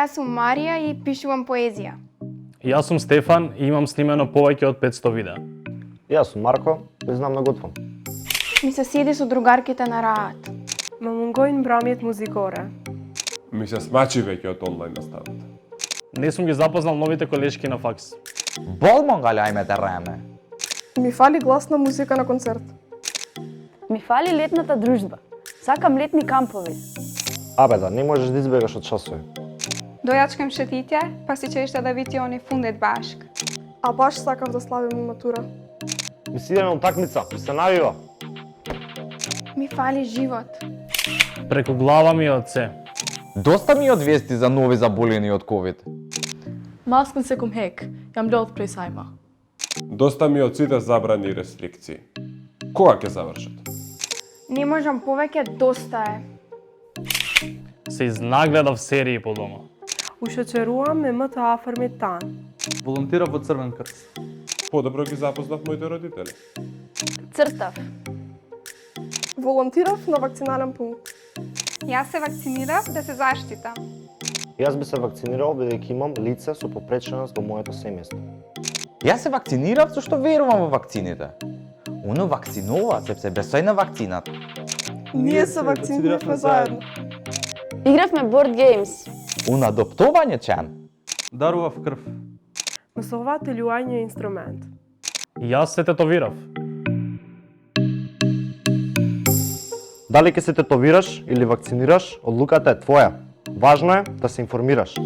Јас сум Марија и пишувам поезија. Јас сум Стефан и имам снимено повеќе од 500 видеа. Јас сум Марко и знам да готвам. Ми се седи со другарките на раат. Ма мунгоин брамиет музикоре. Ми се смачи веќе од онлайн наставата. Не сум ги запознал новите колешки на факс. Болмон гаљајме реме. Ми фали гласна музика на концерт. Ми фали летната дружба. Сакам летни кампови. Абе да, не можеш да избегаш од часови. Дојачкам шетите, па си чешта да види они фундет башк. А баш сакав да славим матура. Ми си идеме утакмица, ми се навива. Ми фали живот. Преку глава ми од се. Доста ми од вести за нови заболени од ковид. Masken kom hek, jam låtpris heima. Доста ми од сите забрани и рестрикции. Кога ќе завршат? Не можам повеќе, доста е. Се изнагледав серии по дома. Ушечерувам ме МТА Фарметан. Волонтира во Црвен крст. Подобро ги запознав моите родители. Цртав. Волонтирав на вакцинален пункт. Јас се вакцинирав да се заштитам. Јас би се вакцинирал бидејќи имам лице со попреченост во моето семејство. Јас се вакцинирав зашто верувам во вакцините. Уно вакцинува, се бесојна вакцината. Ние се вакциниравме заедно. Игравме board games. Уно адоптовање чен. Дарував крв. Месователјување инструмент. Јас се тетовирав. Дали ќе се тетовираш или вакцинираш, одлуката е твоја. Важно е да се информираш.